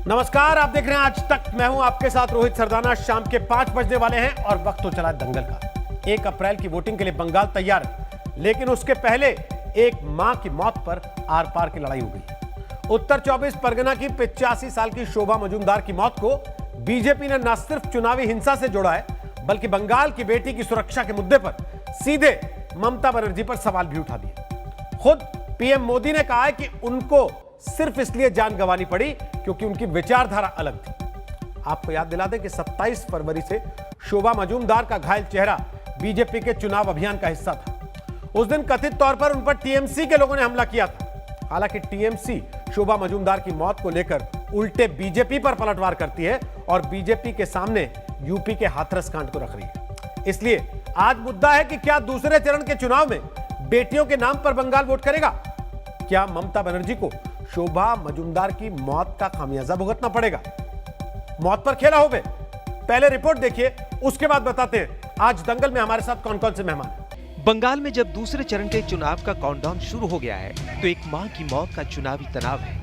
नमस्कार, आप देख रहे हैं आज तक। मैं हूं आपके साथ रोहित सरदाना। शाम के 5 बजने वाले हैं और वक्त तो चला दंगल का। 1 अप्रैल की वोटिंग के लिए बंगाल तैयार है, लेकिन उसके पहले एक मां की मौत पर आर पार की लड़ाई हो गई। उत्तर 24 परगना की 85 साल की शोभा मजूमदार की मौत को बीजेपी ने न सिर्फ चुनावी हिंसा से जोड़ा है, बल्कि बंगाल की बेटी की सुरक्षा के मुद्दे पर सीधे ममता बनर्जी पर सवाल भी उठा दिए। खुद पीएम मोदी ने कहा है कि उनको सिर्फ इसलिए जान गंवानी पड़ी क्योंकि उनकी विचारधारा अलग थी। आपको याद दिला दें कि 27 फरवरी से शोभा मजूमदार का घायल चेहरा बीजेपी के चुनाव अभियान का हिस्सा था। उस दिन कथित तौर पर उन पर टीएमसी के लोगों ने हमला किया था। हालांकि टीएमसी शोभा मजूमदार की मौत को लेकर उल्टे बीजेपी पर पलटवार करती है और बीजेपी के सामने यूपी के हाथरस कांड को रख रही है। इसलिए आज मुद्दा है कि क्या दूसरे चरण के चुनाव में बेटियों के नाम पर बंगाल वोट करेगा? क्या ममता बनर्जी को शोभा मजूमदार की मौत का खामियाजा भुगतना पड़ेगा? मौत पर खेला हो गए। पहले रिपोर्ट देखिए, उसके बाद बताते हैं आज दंगल में हमारे साथ कौन कौन से मेहमान हैं। बंगाल में जब दूसरे चरण के चुनाव का काउंटडाउन शुरू हो गया है, तो एक मां की मौत का चुनावी तनाव है।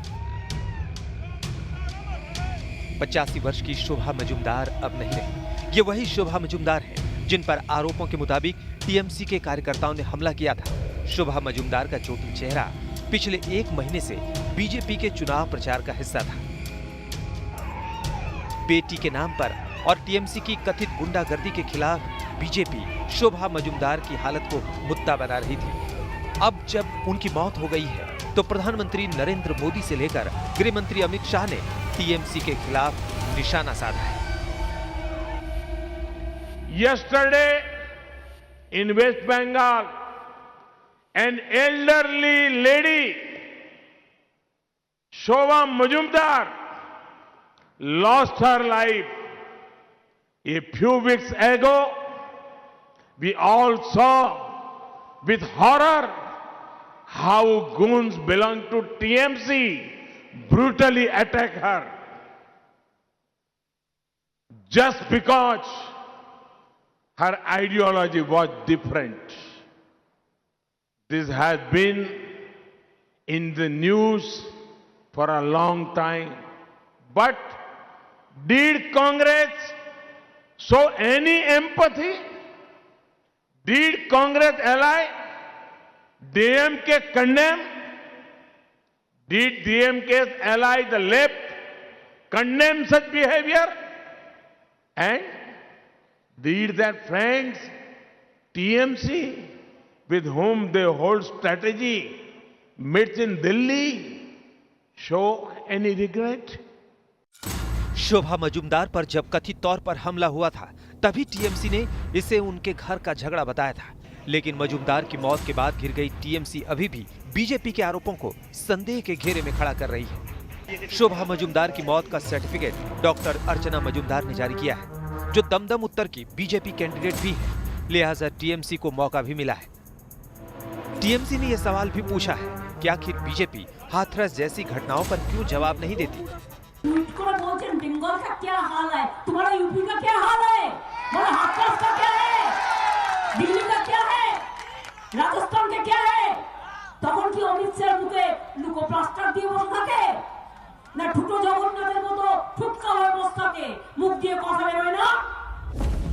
85 वर्ष की शोभा मजूमदार अब नहीं रही। ये वही शोभा मजूमदार है जिन पर आरोपों के मुताबिक टीएमसी के कार्यकर्ताओं ने हमला किया था। शोभा मजूमदार का चोटिल चेहरा पिछले 1 महीने से बीजेपी के चुनाव प्रचार का हिस्सा था। बेटी के नाम पर और टीएमसी की कथित गुंडागर्दी के खिलाफ बीजेपी शोभा मजूमदार की हालत को मुद्दा बना रही थी। अब जब उनकी मौत हो गई है, तो प्रधानमंत्री नरेंद्र मोदी से लेकर गृह मंत्री अमित शाह ने टीएमसी के खिलाफ निशाना साधा है। Yesterday in West Bengal, an elderly lady, Shobha Majumdar, lost her life. A few weeks ago, we all saw with horror how goons belong to TMC brutally attack her just because her ideology was different. This has been in the news for a long time. But did Congress show any empathy? Did Congress ally? DMK condemn? Did DMK's ally, the left, condemn such behavior? And did their friends, TMC, with whom they hold strategy, meets in Delhi, show any regret? शोभा मजूमदार पर जब कथित तौर पर हमला हुआ था, तभी TMC ने इसे उनके घर का झगड़ा बताया था। लेकिन मजूमदार की मौत के बाद घिर गई टीएमसी अभी भी बीजेपी के आरोपों को संदेह के घेरे में खड़ा कर रही है। शोभा मजूमदार की मौत का सर्टिफिकेट डॉक्टर अर्चना मजूमदार ने जारी किया है, जो दमदम उत्तर की बीजेपी कैंडिडेट भी है। लिहाजा टीएमसी को मौका भी मिला है। टीएमसी ने यह सवाल भी पूछा है कि आखिर बीजेपी हाथरस जैसी घटनाओं पर क्यों जवाब नहीं देती। बंगाल का क्या हाल है, तुम्हारा यूपी का क्या हाल है, तुम्हारा हाथरस का क्या है, दिल्ली का क्या है, राजस्थान का क्या है? তখন কি অমিত শাহ মুখে লুকো প্লাস্টার দিয়ে বসে থাকে না ঠুটো জগন্নাথের মতো ফুটকা হয়ে বসে থাকে, মুখ দিয়ে কথা বেরোয় না?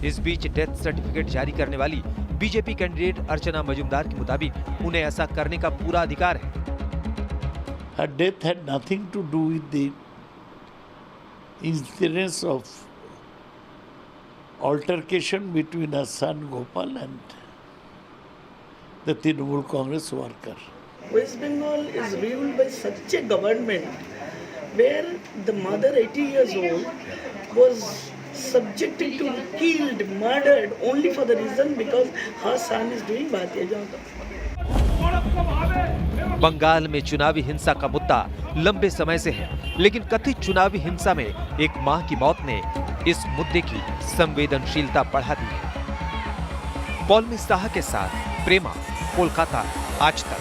इस बीच डेथ सर्टिफिकेट जारी करने वाली बीजेपी कैंडिडेट अर्चना मजूमदार के मुताबिक उन्हें ऐसा करने का पूरा अधिकार है। Her death had nothing to do with the incidence of altercation between her son Gopal and the Trinamool Congress worker. West Bengal is ruled by such a government where the mother, 80 years old, was subjected to killed, murdered only for the reason because her son is doing Bharatiya Janata Party. Bengal में चुनावी हिंसा का मुद्दा लंबे समय से है, लेकिन कथित चुनावी हिंसा में एक मां की मौत ने इस मुद्दे की संवेदनशीलता बढ़ा दी है। पॉल साहा के साथ प्रेमा, कोलकाता, आज तक।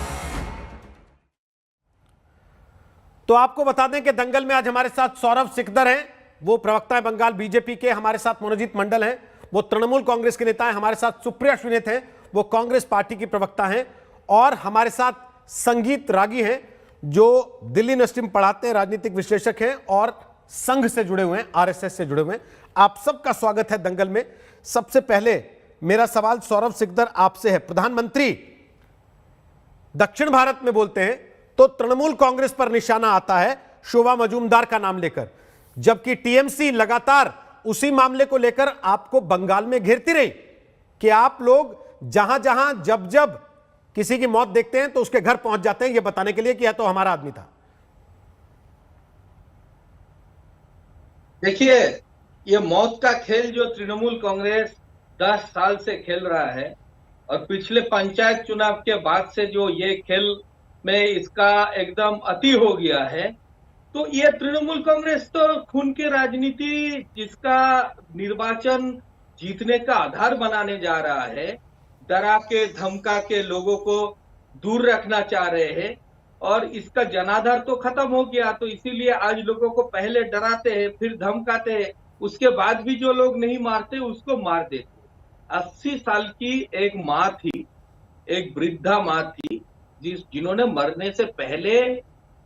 तो आपको बता दें कि दंगल में आज हमारे साथ सौरभ सिकदर हैं, वो प्रवक्ता है बंगाल बीजेपी के। हमारे साथ मनोजीत मंडल हैं, वो तृणमूल कांग्रेस के नेता हैं। हमारे साथ सुप्रिया श्रीनेथ हैं, वो कांग्रेस पार्टी की प्रवक्ता हैं। और हमारे साथ संगीत रागी हैं, जो दिल्ली यूनिवर्सिटी में पढ़ाते हैं, राजनीतिक विश्लेषक हैं और संघ से जुड़े हुए हैं, आरएसएस से जुड़े हुए हैं। आप सबका स्वागत है दंगल में। सबसे पहले मेरा सवाल सौरभ सिकदर आपसे है। प्रधानमंत्री दक्षिण भारत में बोलते हैं तो तृणमूल कांग्रेस पर निशाना आता है शोभा मजूमदार का नाम लेकर, जबकि टीएमसी लगातार उसी मामले को लेकर आपको बंगाल में घेरती रही कि आप लोग जहां जहां जब जब किसी की मौत देखते हैं तो उसके घर पहुंच जाते हैं, यह बताने के लिए कि यह तो हमारा आदमी था। देखिए, ये मौत का खेल जो तृणमूल कांग्रेस 10 साल से खेल रहा है और पिछले पंचायत चुनाव के बाद से जो ये खेल में इसका एकदम अति हो गया है, तो ये तृणमूल कांग्रेस तो खून की राजनीति जिसका निर्वाचन जीतने का आधार बनाने जा रहा है, डरा के धमका के लोगों को दूर रखना चाह रहे हैं और इसका जनाधार तो खत्म हो गया। तो इसीलिए आज लोगों को पहले डराते हैं, फिर धमकाते हैं, उसके बाद भी जो लोग नहीं मारते उसको मार देते। 80 साल की एक माँ थी, एक वृद्धा माँ थी, जिन्होंने मरने से पहले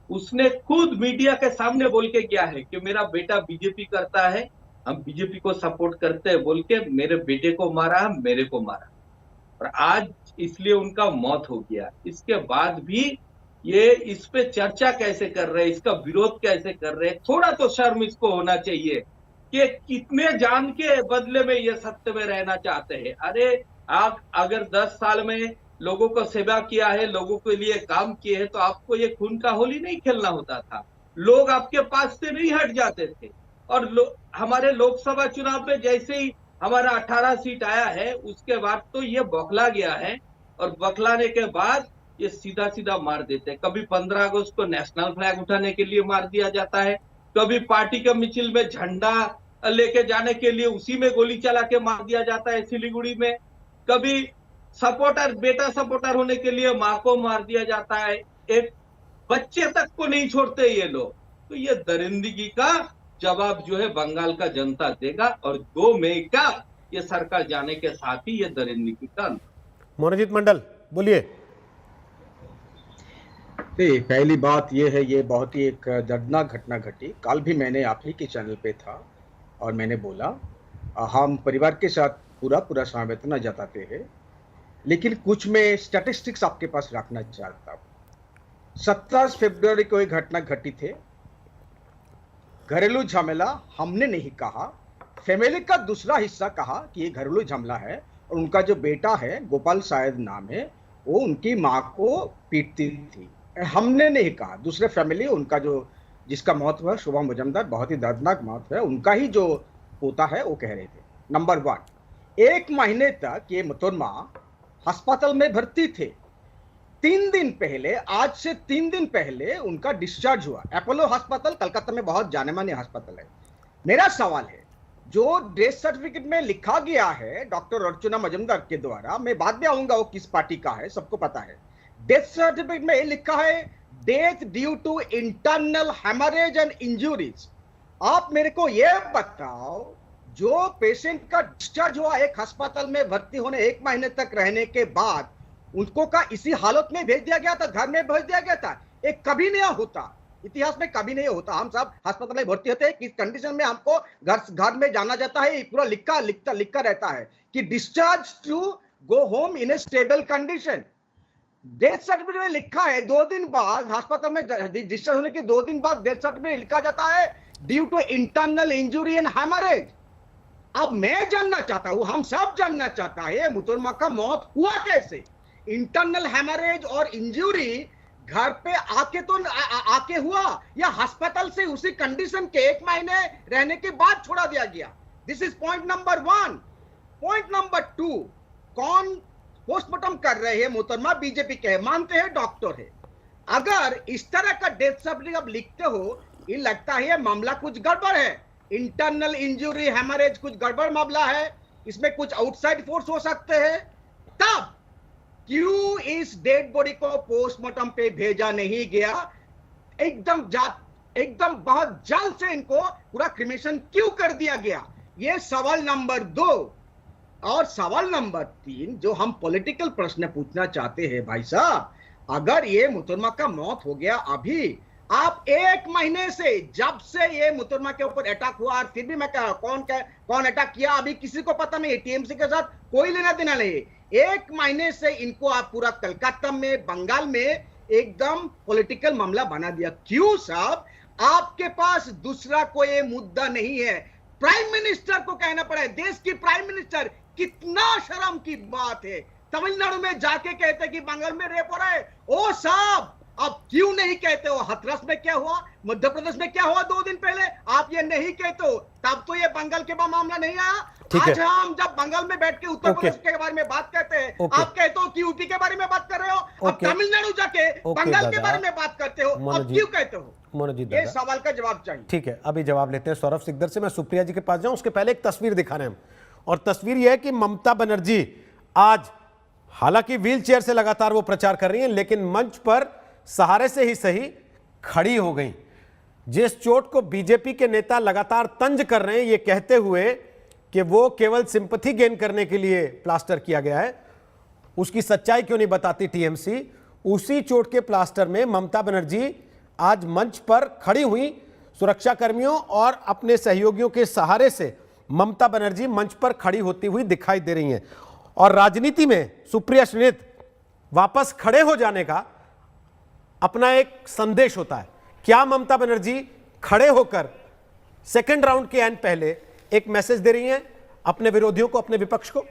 उसने खुद मीडिया के सामने बोल के गया है कि मेरा बेटा बीजेपी करता है, हम बीजेपी को सपोर्ट करते हैं, बोल के मेरे बेटे को मारा, मेरे को मारा, और आज इसलिए उनका मौत हो गया। इसके बाद भी ये इस पे चर्चा कैसे कर रहे हैं, इसका विरोध कैसे कर रहे हैं? थोड़ा तो शर्म इसको होना चाहिए कि कितने जान के बदले में ये सत्य में रहना चाहते हैं। अरे आप अगर 10 साल में लोगों को सेवा किया है, लोगों के लिए काम किए हैं, तो आपको ये खून का होली नहीं खेलना होता था। लोग आपके पास से नहीं हट जाते थे। और हमारे लोकसभा चुनाव में जैसे ही हमारा 18 सीट आया है, उसके बाद तो ये बौखला गया है, और बौखलाने के बाद ये सीधा सीधा मार देते हैं। कभी 15 अगस्त को नेशनल फ्लैग उठाने के लिए मार दिया जाता है, कभी पार्टी के मिছিল में झंडा लेके जाने के लिए उसी में गोली चला के मार दिया जाता है सिलीगुड़ी में, कभी सपोर्टर, बेटा सपोर्टर होने के लिए माँ को मार दिया जाता है, एक बच्चे तक को नहीं छोड़ते ये लोग। तो ये दरिंदगी का जवाब जो है बंगाल का जनता देगा, और 2 मई का ये सरकार जाने के साथ ही ये दरिंदगी का अंत। मोनजीत मंडल बोलिए। पहली बात ये है, ये बहुत ही एक दर्दनाक घटना घटी। कल भी मैंने आप ही के चैनल पे था और मैंने बोला हम परिवार के साथ पूरा समवेदना जताते हैं, लेकिन कुछ मैं स्टैटिस्टिक्स आपके पास रखना चाहता हूँ। 27 फरवरी को एक घटना घटी थी, घरेलू झमेला हमने नहीं कहा, फैमिली का दूसरा हिस्सा कहा कि ये घरेलू झमेला है, और उनका जो बेटा है गोपाल शायद नाम है, वो उनकी माँ को पीटती थी। हमने नहीं कहा, दूसरे फैमिली उनका जो जिसका मौत हुआ शोभा मजूमदार, बहुत ही दर्दनाक मौत है, उनका ही जो पोता है वो कह रहे थे। नंबर 1, 1 महीने तक ये मुतरमा अस्पताल में भर्ती थे। 3 दिन पहले, आज से 3 दिन पहले उनका डिस्चार्ज हुआ। अपोलो अस्पताल कलकत्ता में बहुत जाने माने अस्पताल है। मेरा सवाल है, जो डेथ सर्टिफिकेट में लिखा गया है डॉक्टर अर्चना मजूमदार के द्वारा, मैं बाद में आऊंगा वो किस पार्टी का है, सबको पता है। डेथ सर्टिफिकेट में लिखा है death due to internal haemorrhage and injuries. आप मेरे को यह बताओ, जो पेशेंट का डिस्चार्ज हुआ एक अस्पताल में भर्ती होने 1 महीने तक रहने के बाद, उनको का इसी हालत में भेज दिया गया था, घर में भेज दिया गया था। एक कभी नहीं होता, इतिहास में कभी नहीं होता। हम सब अस्पताल में भर्ती होते हैं, किस कंडीशन में हमको घर में जाना जाता है, पूरा लिखा रहता है कि discharge to go home in a stable condition. Death certificate में लिखा है 2 दिन बाद अस्पताल में डिस्चार्ज होने के 2 दिन बाद डेथ सर्टिफिकेट लिखा जाता है due to internal injury and haemorrhage. अब मैं जानना चाहता हूं, हम सब जानना चाहता है, मुतरमा का मौत हुआ कैसे? इंटरनल हेमरेज और इंजुरी घर पे आके तो आके हुआ, या अस्पताल से उसी कंडीशन के 1 महीने रहने के बाद छोड़ा दिया गया? This is point number 1। Point number 2, कौन पोस्टमार्टम कर रहे हैं? मुतरमा बीजेपी के मानते हैं, डॉक्टर है। अगर इस तरह का डेथ सर्टिफिकेट आप लिखते हो, ये लगता है मामला कुछ गड़बड़ है, इंटरनल इंजुरी हेमरेज कुछ गड़बड़ मामला है, इसमें कुछ आउटसाइड फोर्स हो सकते हैं। तब क्यों इस डेड बॉडी को पोस्टमार्टम पे भेजा नहीं गया? एकदम बहुत जल्द से इनको पूरा क्रिमेशन क्यों कर दिया गया? ये सवाल नंबर 2। और सवाल नंबर 3, जो हम पॉलिटिकल प्रश्न पूछना चाहते हैं, भाई साहब, अगर ये मुतरमा का मौत हो गया अभी, आप एक महीने से, जब से ये मुतरमा के ऊपर अटैक हुआ, और फिर भी मैं कह रहा हूं कौन अटैक किया अभी किसी को पता नहीं, टीएमसी के साथ कोई लेना देना नहीं। एक महीने से इनको आप पूरा कलकत्ता में, बंगाल में एकदम पॉलिटिकल मामला बना दिया। क्यों साहब? आपके पास दूसरा कोई मुद्दा नहीं है। प्राइम मिनिस्टर को कहना पड़ा है, देश की प्राइम मिनिस्टर, कितना शर्म की बात है, तमिलनाडु में जाके कहते कि बंगाल में रेप हो रहा है। ओ साहब, आप क्यों नहीं कहते हो? हाथरस में क्या हुआ, मध्य प्रदेश में क्या हुआ 2 दिन पहले, आप ये नहीं कहते हो, तब तो ये बंगाल के बाद मामला नहीं आया। आज हम जब बंगाल में बैठ के उत्तर प्रदेश के बारे में बात करते हैं, आप कहते हो कि यूपी के बारे में बात कर रहे हो, अब तमिलनाडु जाके बंगाल के बारे में बात करते हो, अब क्यों कहते हो? ये सवाल का जवाब चाहिए। ठीक है, अभी जवाब लेते हैं सौरभ सिकदर से। मैं सुप्रिया जी के पास जाऊं, उसके पहले एक तस्वीर दिखा रहे हैं हम, और तस्वीर यह है कि ममता बनर्जी आज, हालांकि व्हील चेयर से लगातार वो प्रचार कर रही हैं, लेकिन मंच पर सहारे से ही सही खड़ी हो गई। जिस चोट को बीजेपी के नेता लगातार तंज कर रहे हैं, ये कहते हुए कि वो केवल सिंपैथी गेन करने के लिए प्लास्टर किया गया है, उसकी सच्चाई क्यों नहीं बताती टीएमसी? उसी चोट के प्लास्टर में ममता बनर्जी आज मंच पर खड़ी हुई। सुरक्षा कर्मियों और अपने सहयोगियों के सहारे से ममता बनर्जी मंच पर खड़ी होती हुई दिखाई दे रही हैं। और राजनीति में सुप्रिया श्रीनित वापस खड़े हो जाने का अपना एक संदेश होता है। क्या ममता बनर्जी खड़े होकर सेकंड राउंड के एंड पहले एक मैसेज दे रही हैं अपने विरोधियों को, अपने विपक्ष को?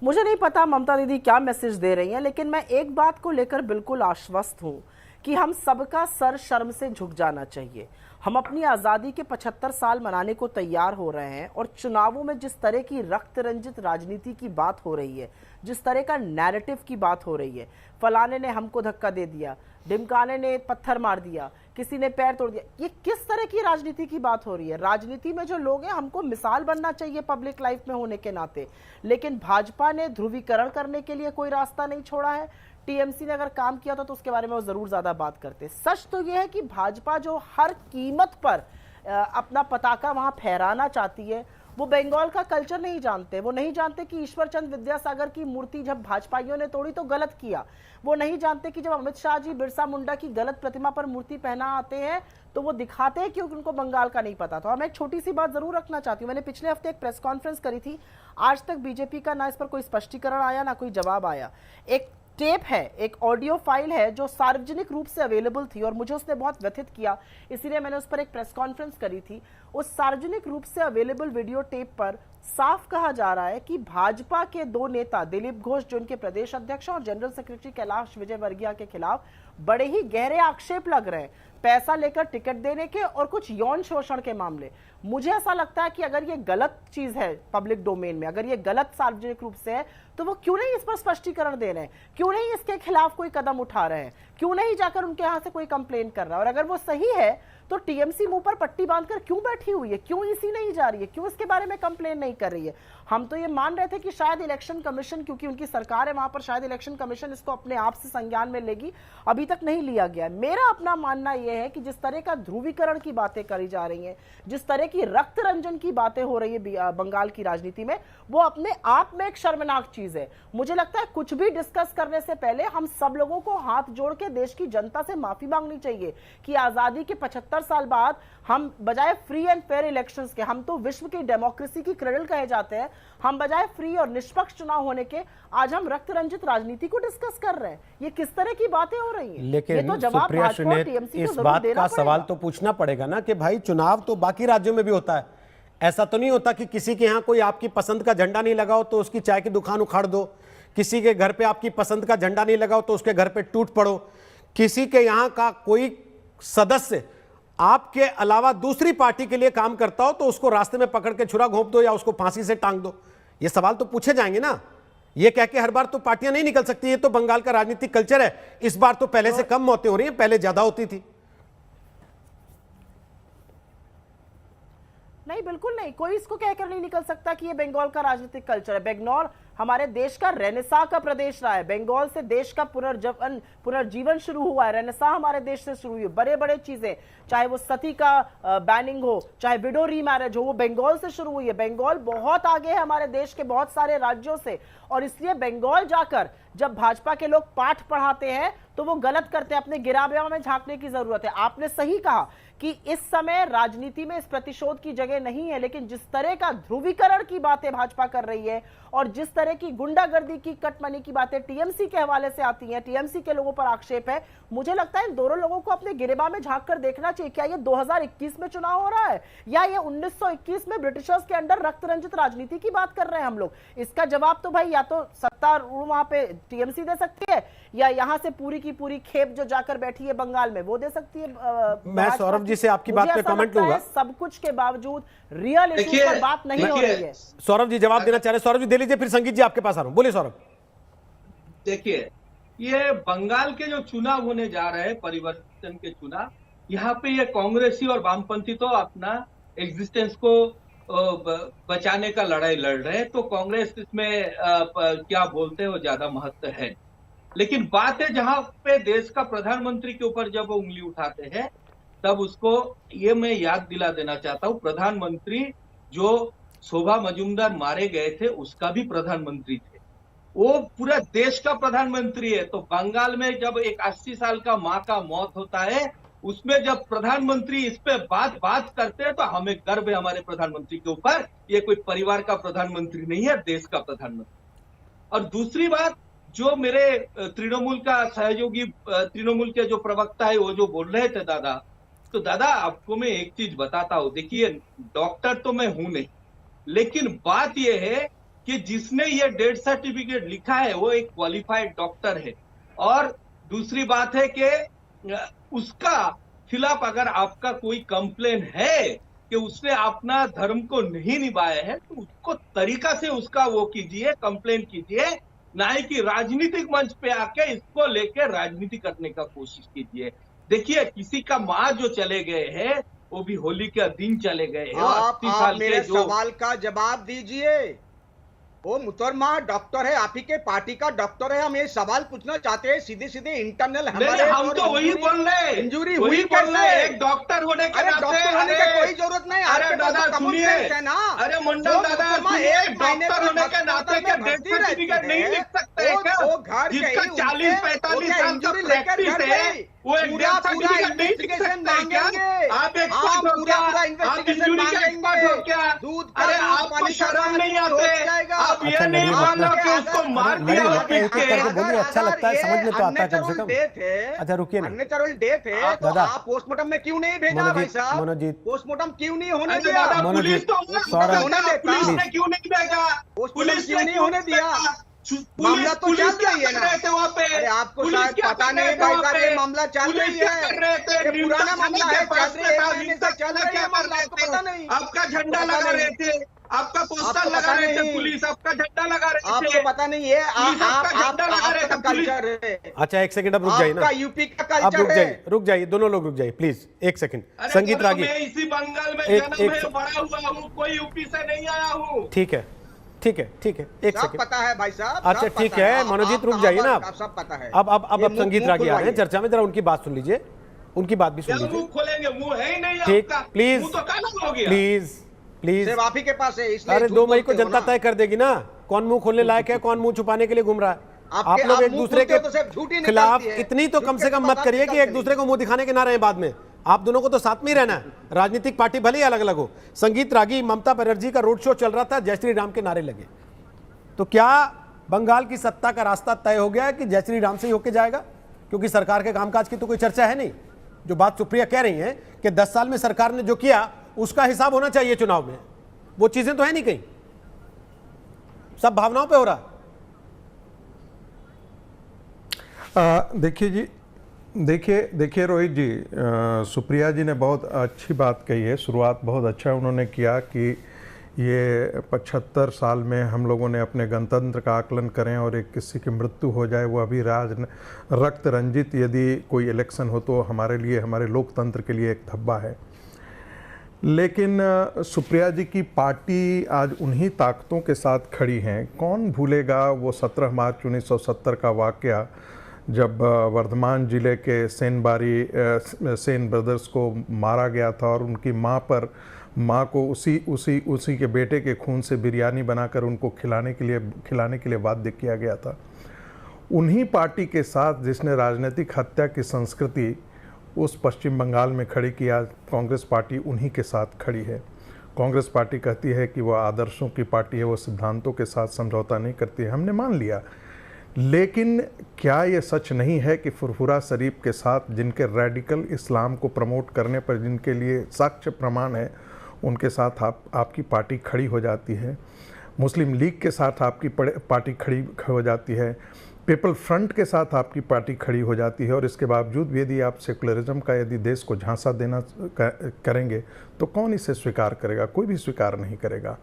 मुझे नहीं पता ममता दीदी क्या मैसेज दे रही हैं, लेकिन मैं एक बात को लेकर बिल्कुल आश्वस्त हूं कि हम सबका सर शर्म से झुक जाना चाहिए। हम अपनी आज़ादी के 75 साल मनाने को तैयार हो रहे हैं, और चुनावों में जिस तरह की रक्त रंजित राजनीति की बात हो रही है, जिस तरह का नैरेटिव की बात हो रही है, फलाने ने हमको धक्का दे दिया, ढिमकाने ने पत्थर मार दिया, किसी ने पैर तोड़ दिया, ये किस तरह की राजनीति की बात हो रही है? राजनीति में जो लोग हैं, हमको मिसाल बनना चाहिए पब्लिक लाइफ में होने के नाते, लेकिन भाजपा ने ध्रुवीकरण करने के लिए कोई रास्ता नहीं छोड़ा है। टीएमसी ने अगर काम किया था तो उसके बारे में वो जरूर ज्यादा बात करते। सच तो यह है कि भाजपा जो हर कीमत पर अपना पताका वहां फहराना चाहती है, वो बंगाल का कल्चर नहीं जानते। वो नहीं जानते कि ईश्वर चंद विद्यासागर की मूर्ति जब भाजपाइयों ने तोड़ी तो गलत किया। वो नहीं जानते कि जब अमित शाह जी बिरसा मुंडा की गलत प्रतिमा पर मूर्ति पहना आते हैं तो वो दिखाते हैं कि उनको बंगाल का नहीं पता था। और मैं एक छोटी सी बात जरूर रखना चाहती हूँ। मैंने पिछले हफ्ते एक प्रेस कॉन्फ्रेंस करी थी, आज तक बीजेपी का ना इस पर कोई स्पष्टीकरण आया ना कोई जवाब आया। एक टेप है, एक ऑडियो फाइल है जो सार्वजनिक रूप से अवेलेबल थी और मुझे उसने बहुत व्यथित किया, इसीलिए मैंने उस पर एक प्रेस कॉन्फ्रेंस करी थी। उस सार्वजनिक रूप से अवेलेबल वीडियो टेप पर साफ कहा जा रहा है कि भाजपा के 2 नेता दिलीप घोष जो उनके प्रदेश अध्यक्ष और जनरल सेक्रेटरी कैलाश विजयवर्गीय के खिलाफ बड़े ही गहरे आक्षेप लग रहे हैं, पैसा लेकर टिकट देने के और कुछ यौन शोषण के मामले। मुझे ऐसा लगता है कि अगर ये गलत चीज है पब्लिक डोमेन में, अगर ये गलत सार्वजनिक रूप से है, तो वो क्यों नहीं इस पर स्पष्टीकरण दे रहे हैं, क्यों नहीं इसके खिलाफ कोई कदम उठा रहे हैं, क्यों नहीं जाकर उनके यहां से कोई कंप्लेन कर रहा है? और अगर वो सही है तो टीएमसी मुंह पर पट्टी बांधकर क्यों बैठी हुई है, क्यों ईसी नहीं जा रही है, क्यों इसके बारे में कंप्लेन नहीं कर रही है? हम तो ये मान रहे थे कि शायद इलेक्शन कमीशन, क्योंकि उनकी सरकार है वहां पर, शायद इलेक्शन कमीशन इसको अपने आप से संज्ञान में लेगी, अभी तक नहीं लिया गया। मेरा अपना मानना यह है कि जिस तरह का ध्रुवीकरण की बातें करी जा रही हैं, जिस तरह की रक्त रंजन की बातें हो रही है बंगाल की राजनीति में, वो अपने आप में एक शर्मनाक चीज है। मुझे लगता है कुछ भी डिस्कस करने से पहले हम सब लोगों को हाथ जोड़ के देश की जनता से माफी मांगनी चाहिए कि आजादी के 75 साल बाद हम बजाय फ्री एंड फेयर इलेक्शंस के, हम तो विश्व की डेमोक्रेसी की क्रेडल कहे जाते हैं, हम बजाय फ्री और निष्पक्ष चुनाव होने के आज हम रक्त रंजित राजनीति को डिस्कस कर रहे हैं। ये किस तरह की बातें हो रही हैं? लेकिन ये तो जवाब सुप्रिया श्रीनित, इस बात का सवाल तो पूछना पड़ेगा ना कि भाई चुनाव तो बाकी राज्यों में भी होता है। ऐसा तो नहीं होता कि किसी के यहाँ कोई आपकी पसंद का झंडा नहीं लगाओ तो उसकी चाय की दुकान उखाड़ दो, किसी के घर पे आपकी पसंद का झंडा नहीं लगाओ तो उसके घर पे टूट पड़ो, किसी के यहाँ का कोई सदस्य आपके अलावा दूसरी पार्टी के लिए काम करता हो तो उसको रास्ते में पकड़ के छुरा घोंप दो या उसको फांसी से टांग दो। ये सवाल तो पूछे जाएंगे ना। ये कह के हर बार तो पार्टियां नहीं निकल सकती, ये तो बंगाल का राजनीतिक कल्चर है। इस बार तो पहले से कम मौतें हो रही हैं, पहले ज्यादा होती थी। नहीं, बिल्कुल नहीं, कोई इसको कहकर नहीं निकल सकता कि ये बंगाल का राजनीतिक कल्चर है। हमारे देश का रेनेसा का प्रदेश रहा है। बंगाल से देश का पुनर्जीवन शुरू हुआ है। रेनेसा हमारे देश से शुरू हुई है। बड़े बड़े चीजें, चाहे वो सती का बैनिंग हो, चाहे विडो रीमैरिज हो, वो बंगाल से शुरू हुई है। बंगाल बहुत आगे है हमारे देश के बहुत सारे राज्यों से, और इसलिए बंगाल जाकर जब भाजपा के लोग पाठ पढ़ाते हैं तो वो गलत करते हैं। अपने गिराबिया में झांकने की जरूरत है। आपने सही कहा कि इस समय राजनीति में इस प्रतिशोध की जगह नहीं है, लेकिन जिस तरह का ध्रुवीकरण की बातें भाजपा कर रही है और जिस तरह की गुंडागर्दी की, कटमनी की बातें टीएमसी के हवाले से आती हैं, टीएमसी के लोगों पर आक्षेप है, मुझे लगता है इन दोनों लोगों को अपने गिरेबा में झांक कर देखना चाहिए। क्या ये 2021 में चुनाव हो रहा है या ये 1921 में ब्रिटिशर्स के अंडर रक्त रंजित राजनीति की बात कर रहे हैं हम लोग? इसका जवाब तो भाई या तो सत्तारूढ़ वहां पे टीएमसी दे सकती है, या यहां से पूरी की पूरी खेप जो जाकर बैठी है बंगाल में वो दे सकती है। मैं सौरभ जी से आपकी बात पे कमेंट लूंगा। सब कुछ के बावजूद रियल इशू पर बात नहीं हो रही है। सौरभ जी जवाब देना चाह रहे हैं। सौरभ जी दे लीजिए, फिर संगीत जी आपके पास आ रहा हूं। बोलिए सौरभ। देखिए, ये बंगाल के जो चुनाव होने जा रहे हैं, परिवर्तन के चुनाव, यहाँ पे ये कांग्रेसी और वामपंथी तो अपना एग्जिस्टेंस को बचाने का लड़ाई लड़ रहे हैं, तो कांग्रेस इसमें क्या बोलते हैं वो ज्यादा महत्व है। लेकिन बात है जहां पे देश का प्रधानमंत्री के ऊपर जब वो उंगली उठाते हैं, तब उसको ये मैं याद दिला देना चाहता हूँ, प्रधानमंत्री जो शोभा मजुमदार मारे गए थे उसका भी प्रधानमंत्री थे, वो पूरा देश का प्रधानमंत्री है। तो बंगाल में जब एक 80 साल का माँ का मौत होता है, उसमें जब प्रधानमंत्री इस पे बात करते हैं तो हमें गर्व है हमारे प्रधानमंत्री के ऊपर। ये कोई परिवार का प्रधानमंत्री नहीं है, देश का प्रधानमंत्री। और दूसरी बात, जो मेरे तृणमूल का सहयोगी, तृणमूल के जो प्रवक्ता है वो जो बोल रहे थे दादा, तो दादा आपको मैं एक चीज बताता हूं। देखिए, डॉक्टर तो मैं हूं नहीं, लेकिन बात यह है कि जिसने ये डेथ सर्टिफिकेट लिखा है वो एक क्वालिफाइड डॉक्टर है। और दूसरी बात है कि उसका खिलाफ अगर आपका कोई कंप्लेन है कि उसने अपना धर्म को नहीं निभाया है, तो उसको तरीका से उसका वो कीजिए, कंप्लेन कीजिए, ना ही कि राजनीतिक मंच पे आके इसको लेके राजनीति करने का कोशिश कीजिए। देखिए, किसी का माँ जो चले गए हैं वो भी होली के दिन चले गए हैं। आप मेरे सवाल का जवाब दीजिए। वो मुतरमा डॉक्टर है, आप ही के पार्टी का डॉक्टर है। हम ये सवाल पूछना चाहते हैं, सीधे सीधे इंटरनल हमारे। हम तो वही बोल रहे हैं, इंजरी हुई कैसे? एक डॉक्टर होने के नाते, डॉक्टर होने की कोई जरूरत नहीं। अरे दादा सुनिए, अरे मंडल दादा सुनिए, डॉक्टर होने के नाते क्या डेथ सर्टिफिकेट नहीं लिख सकते हैं क्या? जिसका 40-45 साल का प्रैक्टिस है वो एक डेथ सर्टिफिकेट नहीं लिख सकते हैं क्या? आप एक्सपर्ट हो क्या? आप इंजरी के एक्सपर्ट हो क्या? अरे आपको शर्म नहीं आते? ये नहीं माना कि उसको मार दिया। बोलिए, अच्छा लगता है, समझ में तो आता है कम से कम। अच्छा रुकिए ना, नेचुरल डेथ है तो आप पोस्टमार्टम में क्यों नहीं भेजा भाई साहब? मनोजीत, पोस्टमार्टम क्यों नहीं होने दिया? मनोजीत, पुलिस ने क्यों नहीं भेजा? पुलिस क्यों नहीं होने दिया? मामला तो चल रही है ना वहाँ पे। अरे आपको शायद पता नहीं भाई साहब, ये मामला चल रही है, ये पुराना मामला है, चल रही है मामला, आपको पता नहीं? आपका झंडा लगा रहे थे, आपका पोस्टर लगा रहे थे, पुलिस आपका झंडा लगा रहे थे, आपको पता नहीं है? आपका कल्चर है। अच्छा एक सेकंड, अब रुक जाइए ना, यूपी का अब कल्चर है। रुक जाइए, दोनों लोग रुक जाइए प्लीज, एक सेकंड। संगीत रागी, मैं इसी बंगाल में जन्म है, बड़ा हुआ हूँ, कोई यूपी से नहीं आया हूँ। ठीक है ठीक है ठीक है, एक सेकंड। पता है भाई साहब। अच्छा ठीक है, मनोजीत रुक जाइए ना, सब पता है। अब संगीत रागी आ रहे हैं चर्चा में, जरा उनकी बात सुन लीजिए, उनकी बात भी सुन लीजिए। मुंह खोलेंगे, मुंह है ही नहीं ठीक, आपका, प्लीज मुंह तो काला हो गया। प्लीज प्लीज, सिर्फ आप ही के पास है, इसलिए अरे 2 मई को जनता तय कर देगी ना कौन मुंह खोलने लायक है, कौन मुंह छुपाने के लिए घूम रहा है। आप लोग एक दूसरे के खिलाफ इतनी तो कम से कम मत करिए कि एक दूसरे को मुंह दिखाने के ना रहे बाद में। आप दोनों को तो साथ में ही रहना है, राजनीतिक पार्टी भले ही अलग अलग हो। संगीत रागी, ममता बनर्जी का रोड शो चल रहा था, जय श्री राम के नारे लगे, तो क्या बंगाल की सत्ता का रास्ता तय हो गया है कि जय श्री राम से ही होके जाएगा? क्योंकि सरकार के कामकाज की तो कोई चर्चा है नहीं। जो बात सुप्रिया कह रही है कि 10 साल में सरकार ने जो किया उसका हिसाब होना चाहिए चुनाव में, वो चीजें तो है नहीं कहीं, सब भावनाओं पे हो रहा। देखिए जी, देखिए रोहित जी, सुप्रिया जी ने बहुत अच्छी बात कही है, शुरुआत बहुत अच्छा उन्होंने किया कि ये 75 साल में हम लोगों ने अपने गणतंत्र का आकलन करें और एक किसी की मृत्यु हो जाए, वो अभी रक्त रंजित यदि कोई इलेक्शन हो तो हमारे लिए, हमारे लोकतंत्र के लिए एक धब्बा है। लेकिन सुप्रिया जी की पार्टी आज उन्हीं ताकतों के साथ खड़ी हैं। कौन भूलेगा वो 17 मार्च 1970 का वाकया, जब वर्धमान जिले के सेन ब्रदर्स को मारा गया था और उनकी माँ को उसी के बेटे के खून से बिरयानी बनाकर उनको खिलाने के लिए बाध्य किया गया था। उन्हीं पार्टी के साथ जिसने राजनीतिक हत्या की संस्कृति उस पश्चिम बंगाल में खड़ी की, आज कांग्रेस पार्टी उन्हीं के साथ खड़ी है। कांग्रेस पार्टी कहती है कि वह आदर्शों की पार्टी है, वो सिद्धांतों के साथ समझौता नहीं करती है, हमने मान लिया। लेकिन क्या ये सच नहीं है कि फुरफुरा शरीफ के साथ, जिनके रेडिकल इस्लाम को प्रमोट करने पर जिनके लिए साक्ष्य प्रमाण है, उनके साथ आपकी पार्टी खड़ी हो जाती है। मुस्लिम लीग के साथ आपकी पार्टी खड़ी हो जाती है, पीपल फ्रंट के साथ आपकी पार्टी खड़ी हो जाती है, और इसके बावजूद भी यदि आप सेकुलरिज्म का यदि देश को झांसा देना करेंगे तो कौन इसे स्वीकार करेगा? कोई भी स्वीकार नहीं करेगा।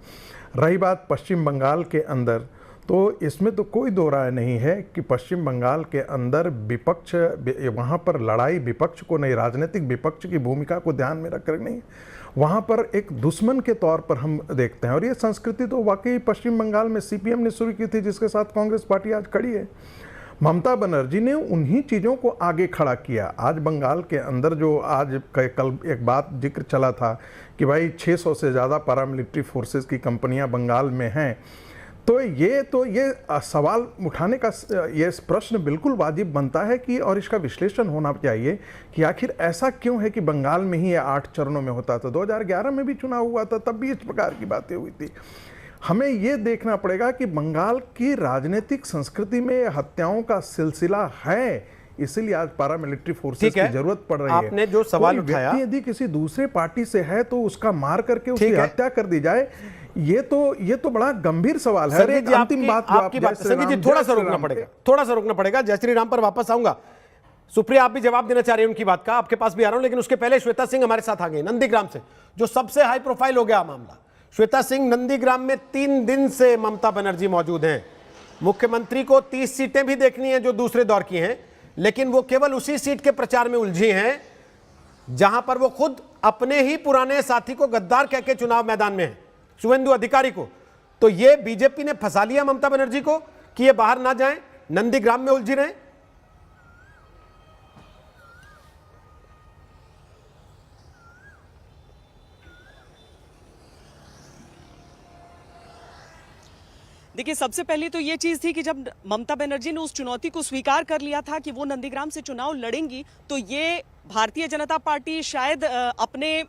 रही बात पश्चिम बंगाल के अंदर, तो इसमें तो कोई दो राय नहीं है कि पश्चिम बंगाल के अंदर विपक्ष, वहाँ पर लड़ाई विपक्ष को नहीं, राजनीतिक विपक्ष की भूमिका को ध्यान में रखकर नहीं, वहाँ पर एक दुश्मन के तौर पर हम देखते हैं। और ये संस्कृति तो वाकई पश्चिम बंगाल में सीपीएम ने शुरू की थी, जिसके साथ कांग्रेस पार्टी आज खड़ी है। ममता बनर्जी ने उन्हीं चीज़ों को आगे खड़ा किया। आज बंगाल के अंदर जो आज कल एक बात जिक्र चला था कि भाई 600 से ज़्यादा पैरामिलिट्री फोर्सेस की कंपनियां बंगाल में हैं, तो ये सवाल उठाने का ये प्रश्न बिल्कुल वाजिब बनता है कि, और इसका विश्लेषण होना चाहिए कि आखिर ऐसा क्यों है कि बंगाल में ही ये 8 चरणों में होता था। 2011 में भी चुनाव हुआ था, तब भी इस प्रकार की बातें हुई थी। हमें ये देखना पड़ेगा कि बंगाल की राजनीतिक संस्कृति में हत्याओं का सिलसिला है, इसीलिए आज पैरामिलिट्री फोर्सेस की जरूरत पड़ रही है। आपने जो सवाल उठाया, यदि किसी दूसरे पार्टी से है तो उसका मार करके उसकी हत्या कर दी जाए, ये तो बड़ा गंभीर सवाल है। अंतिम बात आपकी बात संगीत जी, थोड़ा सा रोकना पड़ेगा। जय श्री राम पर वापस आऊंगा। सुप्रिया, आप भी जवाब देना चाह रही हैं उनकी बात का, आपके पास भी आ रहा हूं, लेकिन उसके पहले श्वेता सिंह हमारे साथ आ गए नंदीग्राम से, जो सबसे हाई प्रोफाइल हो गया मामला। श्वेता सिंह, नंदीग्राम में 3 दिन से ममता बनर्जी मौजूद हैं। मुख्यमंत्री को 30 सीटें भी देखनी है जो दूसरे दौर की हैं, लेकिन वो केवल उसी सीट के प्रचार में उलझी हैं जहां पर वो खुद अपने ही पुराने साथी को गद्दार कह के चुनाव मैदान में है, शुभेंदु अधिकारी को। तो ये बीजेपी ने फंसा लिया ममता बनर्जी को कि ये बाहर ना जाएं, नंदीग्राम में उलझी रहें। देखिए, सबसे पहले तो ये चीज थी कि जब ममता बनर्जी ने उस चुनौती को स्वीकार कर लिया था कि वो नंदीग्राम से चुनाव लड़ेंगी, तो ये भारतीय जनता पार्टी शायद अपने